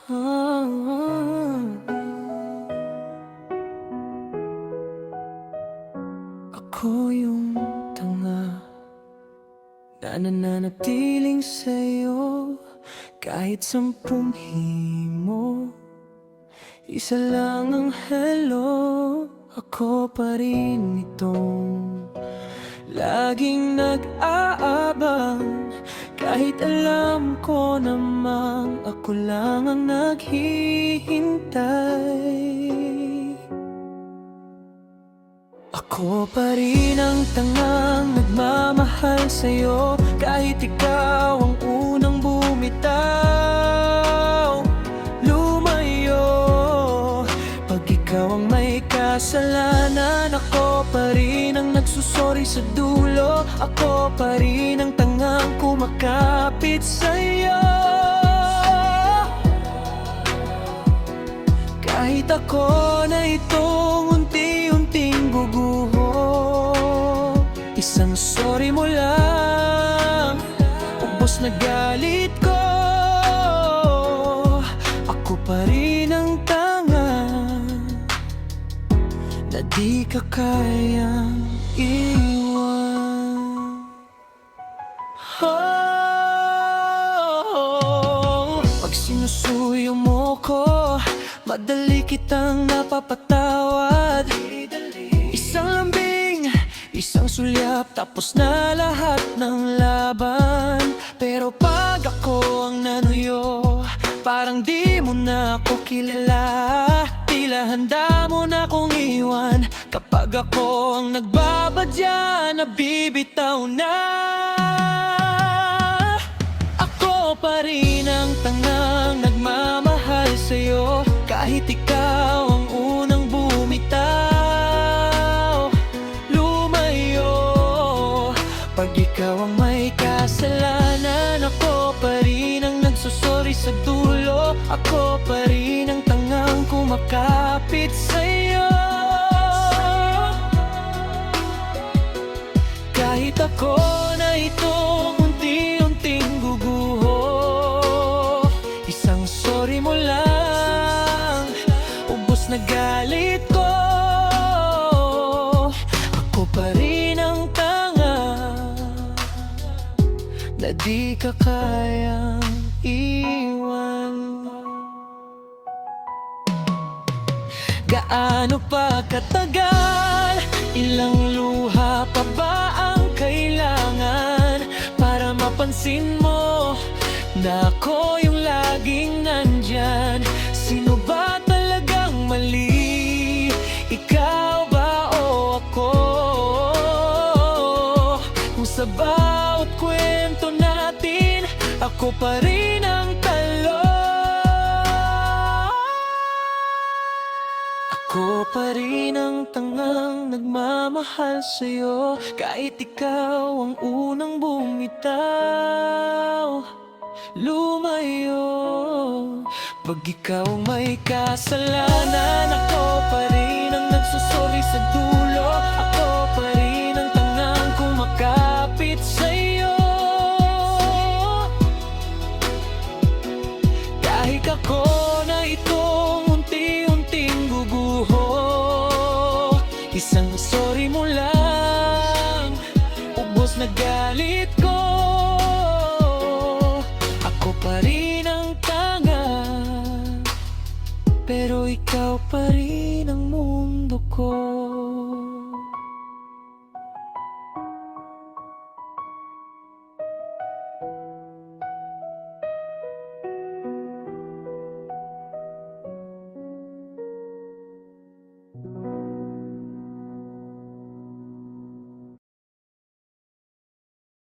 Ako yung tanga na nananatiling sa'yo kahit 10 himo. Isa lang ang hello, ako pa rin itong laging nag-aabang. Kahit alam ko namang ako lang ang naghihintay. Ako pa rin ang tangang nagmamahal sa'yo kahit ikaw ang unang bumitaw. Lumayo pag ikaw ang may kasalanan, ako pa rin ang nagsusorry sa dulo. Ako pa rin ang tangang kumakapit sa'yo. Kahit ako na itong unti-unting guguho, isang sorry mo lang, ubos na galit ko. Ako pa rin ang tanga na di ka kayang iwan. Pag sinusuyo mo ko, madali kitang napapatawad. Isang lambing, isang sulyap, tapos na lahat ng laban. Pero pag ako ang nanuyo, parang di mo na ako kilala. Tila handa mo na akong iwan kapag ako ang nagbabadya, nabibitaw na. Ako pa rin ang tangang nagmamahal sa'yo kahit ikaw ang unang bumitaw. Lumayo pag ikaw ang may kasalanan, ako pa rin ang nagsusorry sa dulo. Ako pa rin ang tangang kumakapit sa'yo. Kahit ako na itong unti-unting guguho, isang sorry mo lang, ubos na galit ko. Ako pa rin ang tanga na di ka kayang iwan. Gaano pa katagal, ilang luha pa ba ang kailangan para mapansin mo na ako yung laging nandyan? Sino ba talagang mali? Ikaw ba o ako? Kung sa bawat kwento natin, ako pa rin ang talo. Ako pa rin ang tangang nagmamahal sa'yo kahit ikaw ang unang bumitaw. Lumayo pag ikaw may kasalanan, ako pa rin ang nagsusorry sa dulo. Ako pa rin ang tangang kumakapit sa'yo. Kahit ako na itong unti-unting guguho, isang sorry mo lang, ubos na galit ko. Ako pa rin ang tanga, pero ikaw pa rin ang mundo ko.